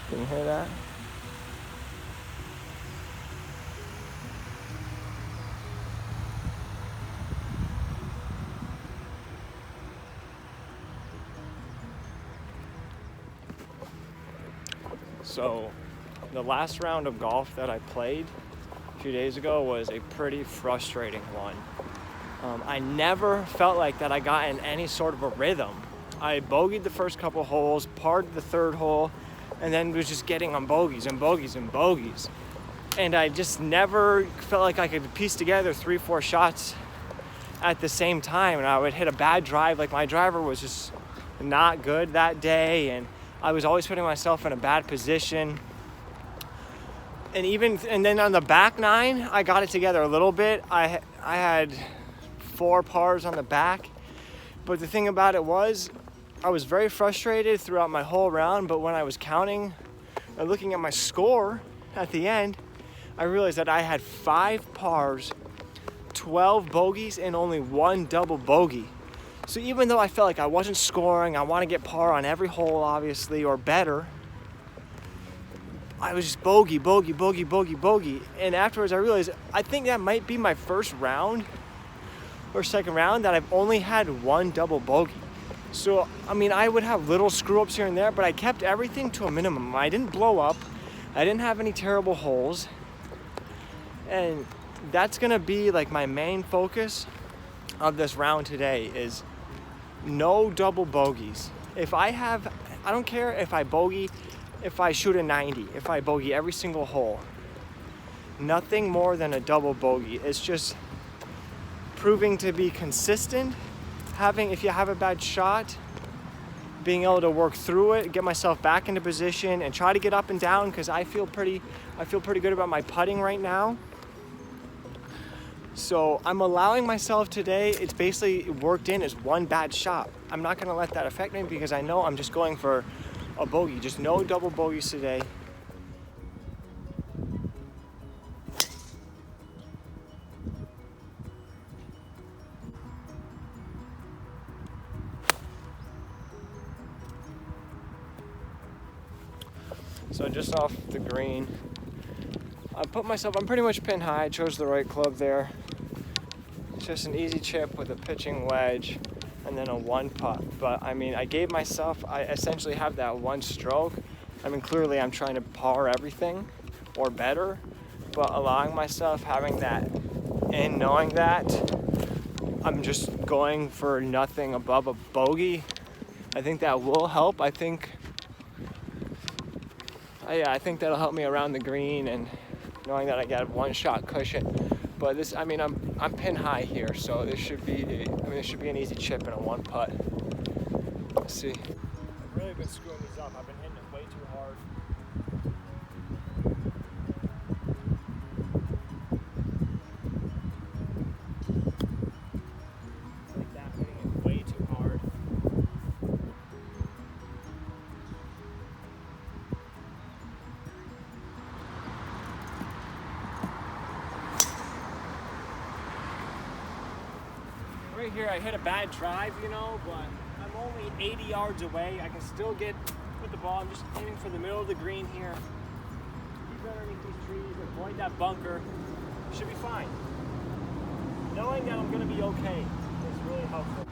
Can you hear that? So the last round of golf that I played a few days ago was a pretty frustrating one. I never felt like that I got in any sort of a rhythm. I bogeyed the first couple holes, parred the third hole, and then was just getting on bogeys and bogeys and bogeys. And I just never felt like I could piece together 3-4 shots at the same time. And I would hit a bad drive. Like my driver was just not good that day, and I was always putting myself in a bad position. And then on the back nine, I got it together a little bit. I had 4 pars on the back, but the thing about it was I was very frustrated throughout my whole round. But when I was counting and looking at my score at the end, I realized that I had 5 pars, 12 bogeys, and only 1 double bogey. So even though I felt like I wasn't scoring, I want to get par on every hole, obviously, or better, I was just bogey, bogey, bogey, bogey, bogey. And afterwards I realized I think that might be my first round or second round that I've only had 1 double bogey. So, I mean, I would have little screw-ups here and there, but I kept everything to a minimum. I didn't blow up. I didn't have any terrible holes. And that's going to be like my main focus of this round today is no double bogeys. I don't care if I bogey, if I shoot a 90, if I bogey every single hole. Nothing more than a double bogey. It's just proving to be consistent. If you have a bad shot, being able to work through it, get myself back into position and try to get up and down, because I feel pretty good about my putting right now. So I'm allowing myself today, it's basically worked in as 1 bad shot. I'm not going to let that affect me because I know I'm just going for a bogey. Just no double bogeys today. So just off the green, I'm pretty much pin high. I chose the right club there. It's just an easy chip with a pitching wedge and then a 1 putt. But I mean, I essentially have that 1 stroke. I mean, clearly I'm trying to par everything or better, but allowing myself having that and knowing that I'm just going for nothing above a bogey, I think that will help. I think that'll help me around the green and knowing that I got a 1 shot cushion. But I'm pin high here, so this should be an easy chip and a 1 putt. Let's see. I've really been screwing these up. I've been hitting it way too hard. Like that, hitting it way too hard. Right here, I hit a bad drive, but I'm only 80 yards away. I can still get with the ball. I'm just aiming for the middle of the green here. Keep underneath these trees, avoid that bunker. Should be fine. Knowing that I'm going to be okay is really helpful.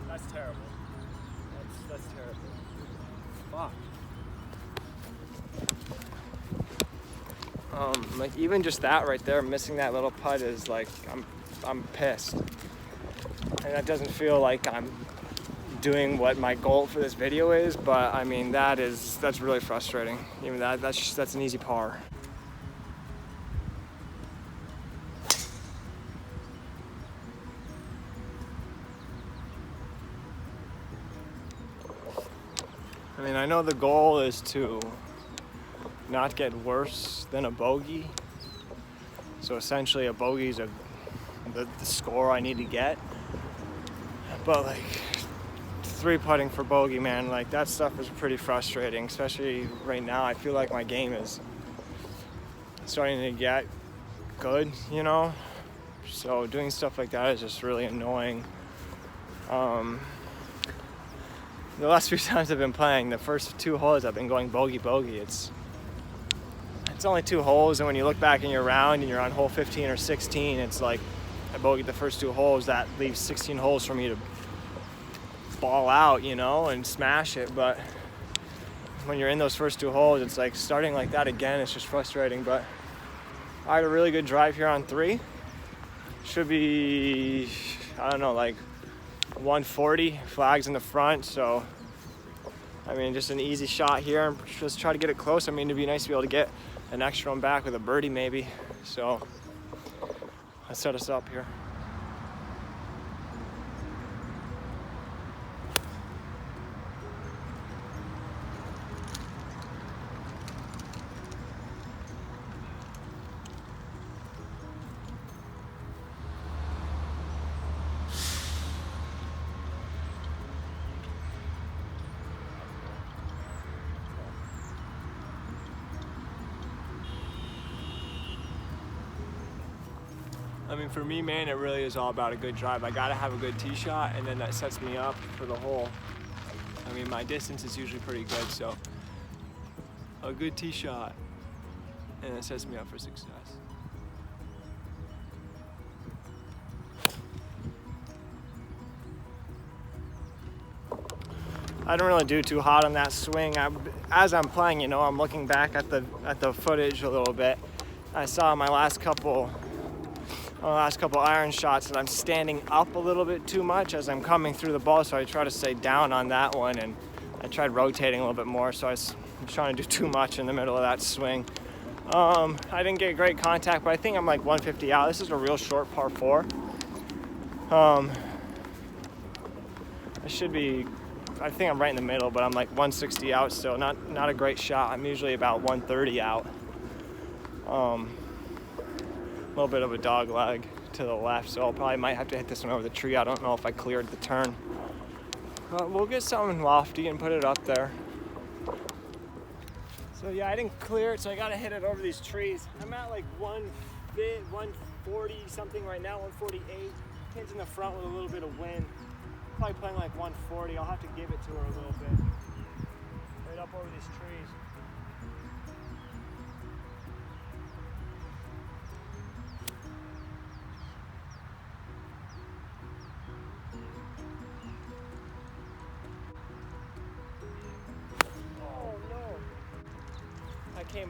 That's terrible. That's terrible. Fuck. Like even just that right there, missing that little putt is like I'm pissed, and that doesn't feel like I'm doing what my goal for this video is. But I mean that's really frustrating. Even that's an easy par. I mean, I know the goal is to not get worse than a bogey. So essentially a bogey is the score I need to get. But like 3-putting for bogey, man, like that stuff is pretty frustrating, especially right now. I feel like my game is starting to get good, you know? So doing stuff like that is just really annoying. The last few times I've been playing, the first 2 holes I've been going bogey. It's only 2 holes, and when you look back in your round and you're on hole 15 or 16, it's like I bogeyed the first 2 holes. That leaves 16 holes for me to ball out, you know, and smash it. But when you're in those first 2 holes, it's like starting like that again. It's just frustrating. But I had a really good drive here on 3. Should be, I don't know, like 140, flags in the front. So I mean, just an easy shot here and just try to get it close. I mean, it'd be nice to be able to get an extra one back with a birdie maybe. So let's set us up here. I mean, for me, man, it really is all about a good drive. I gotta have a good tee shot, and then that sets me up for the hole. I mean, my distance is usually pretty good, so a good tee shot, and it sets me up for success. I don't really do too hot on that swing. As I'm playing, you know, I'm looking back at the footage a little bit. I saw my last couple iron shots that I'm standing up a little bit too much as I'm coming through the ball, so I try to stay down on that one, and I tried rotating a little bit more, so I was trying to do too much in the middle of that swing. I didn't get great contact, but I think I'm like 150 out. This is a real short par 4. I think I'm right in the middle, but I'm like 160 out still. Not a great shot. I'm usually about 130 out. A little bit of a dog leg to the left, so I'll probably might have to hit this one over the tree. I don't know if I cleared the turn. But we'll get something lofty and put it up there. So yeah, I didn't clear it, so I gotta hit it over these trees. I'm at like 140 something right now, 148. Pin's in the front with a little bit of wind. Probably playing like 140. I'll have to give it to her a little bit. Right up over these trees.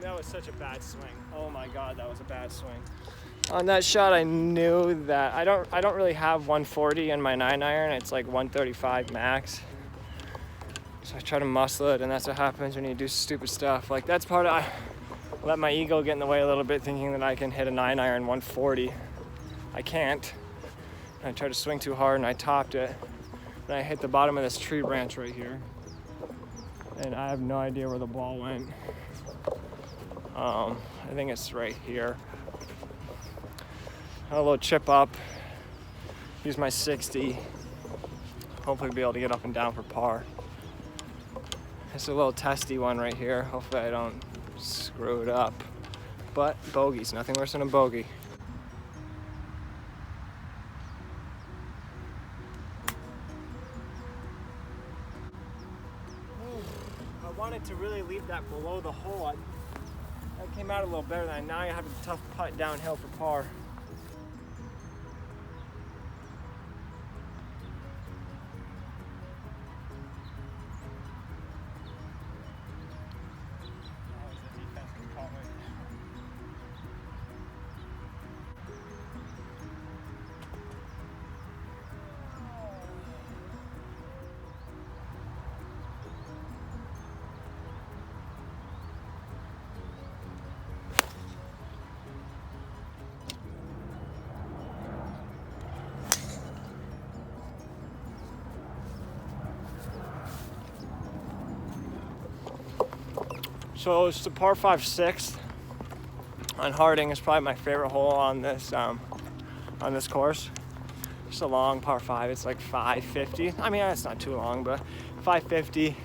That was such a bad swing. Oh my God, that was a bad swing. On that shot, I knew that I don't really have 140 in my 9-iron. It's like 135 max. So I try to muscle it, and that's what happens when you do stupid stuff. Like that's part of I let my ego get in the way a little bit, thinking that I can hit a 9-iron 140. I can't. And I tried to swing too hard, and I topped it. And I hit the bottom of this tree branch right here, and I have no idea where the ball went. I think it's right here. A little chip up. Use my 60. Hopefully be able to get up and down for par. It's a little testy one right here. Hopefully I don't screw it up. But bogeys, nothing worse than a bogey. I wanted to really leave that below the hole. That came out a little better than now. I have a tough putt downhill for par. So it's the par 5 6th on Harding. It's probably my favorite hole on this on this course. Just a long par 5. It's like 550. I mean, it's not too long, but 550.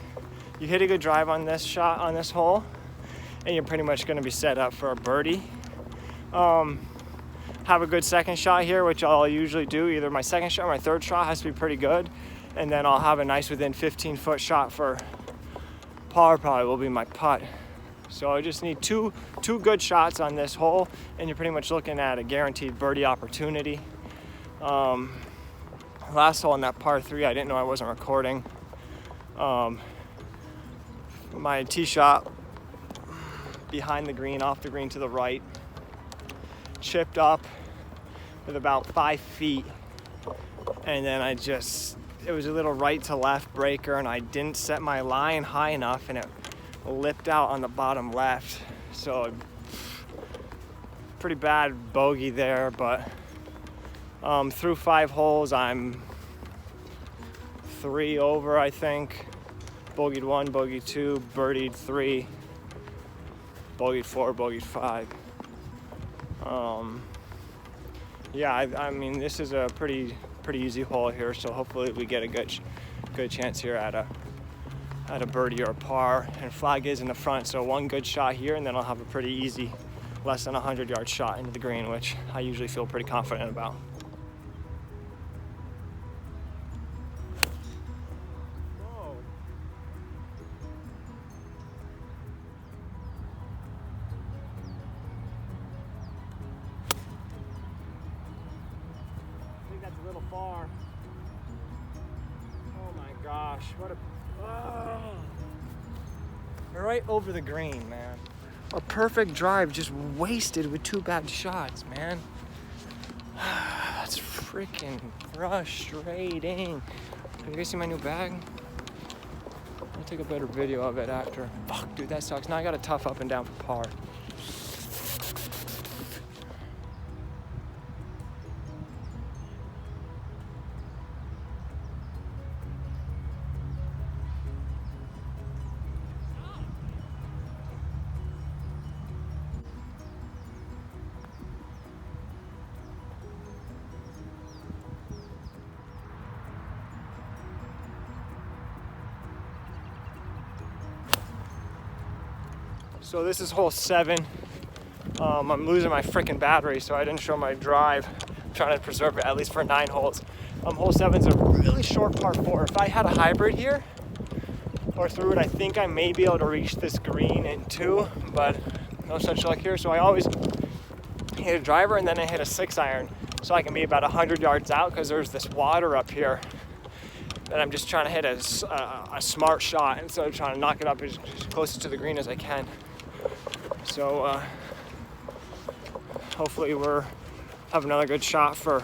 You hit a good drive on this shot, on this hole, and you're pretty much going to be set up for a birdie. Have a good second shot here, which I'll usually do. Either my second shot or my third shot has to be pretty good, and then I'll have a nice within 15-foot shot for par. Probably will be my putt. So I just need two good shots on this hole, and you're pretty much looking at a guaranteed birdie opportunity. Last hole on that par 3, I didn't know I wasn't recording. My tee shot behind the green, off the green to the right, chipped up with about 5 feet, and then it was a little right to left breaker, and I didn't set my line high enough, and it lipped out on the bottom left. So pretty bad bogey there, but through 5 holes I'm 3 over, I think. Bogeyed 1, bogeyed 2, birdied 3, bogeyed 4, bogeyed 5. Yeah, I mean, this is a pretty easy hole here, so hopefully we get a good chance here at a birdie or a par. And flag is in the front, so one good shot here, and then I'll have a pretty easy, less than 100-yard shot into the green, which I usually feel pretty confident about. A little far. Oh my gosh, what a right over the green, man. A perfect drive just wasted with 2 bad shots, man. That's freaking frustrating. Can you guys see my new bag? I'll take a better video of it after. Fuck, dude, that sucks. Now I gotta tough up and down for par. So this is hole 7. I'm losing my freaking battery, so I didn't show my drive. I'm trying to preserve it at least for 9 holes. Hole 7's a really short par 4. If I had a hybrid here or through it, I think I may be able to reach this green in 2, but no such luck here. So I always hit a driver and then I hit a 6-iron, so I can be about 100 yards out, because there's this water up here. And I'm just trying to hit a smart shot instead of trying to knock it up as close to the green as I can. So hopefully we'll have another good shot for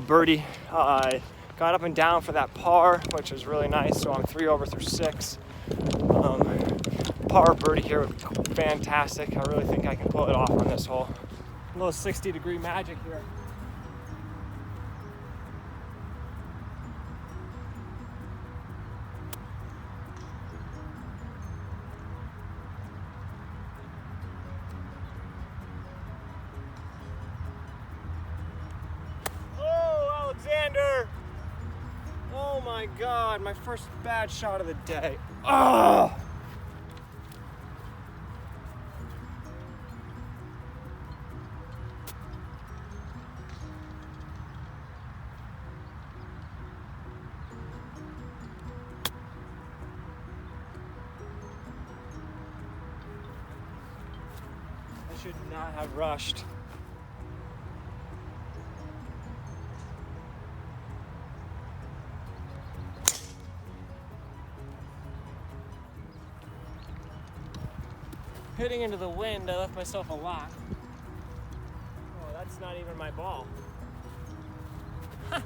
birdie. I got up and down for that par, which is really nice. So I'm 3 over through 6. Par birdie here would be fantastic. I really think I can pull it off on this hole. A little 60-degree magic here. Oh my God, my first bad shot of the day. Oh! I should not have rushed. Hitting into the wind, I left myself a lot. Oh, that's not even my ball. Huh.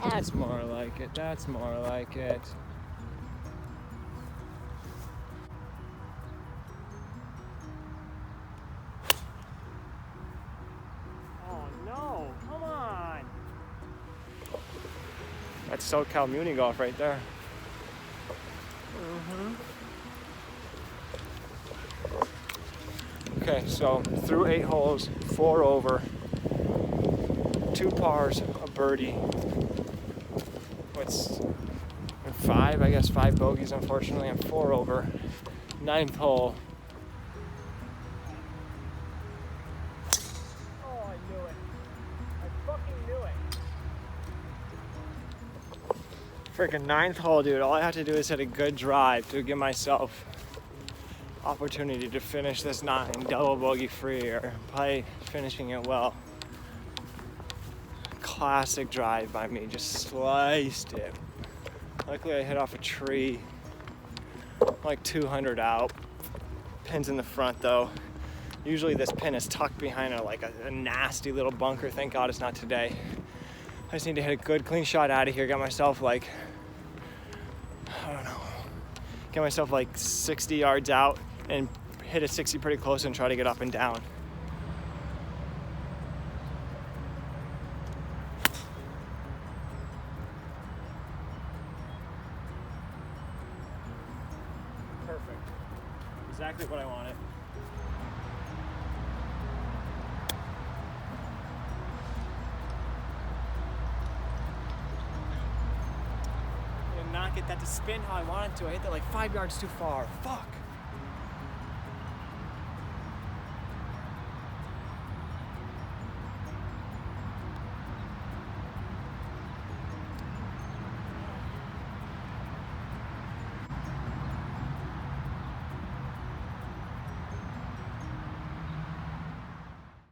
That's more like it, that's more like it. That's SoCal Muni Golf right there. Okay, so through 8 holes, 4 over, 2 pars, a birdie. What's 5? I guess 5 bogeys. Unfortunately, I'm 4 over. 9th hole. Oh, I knew it. I fucking knew it. Freaking 9th hole, dude. All I have to do is hit a good drive to give myself opportunity to finish this 9 double bogey free, or play finishing it well. Classic drive by me, just sliced it. Luckily I hit off a tree, like 200 out. Pin's in the front though. Usually this pin is tucked behind a nasty little bunker. Thank God it's not today. I just need to hit a good clean shot out of here, get myself I don't know, get myself 60 yards out and hit a 60 pretty close and try to get up and down. Perfect. Exactly what I wanted. I did not get that to spin how I wanted to. I hit that 5 yards too far. Fuck.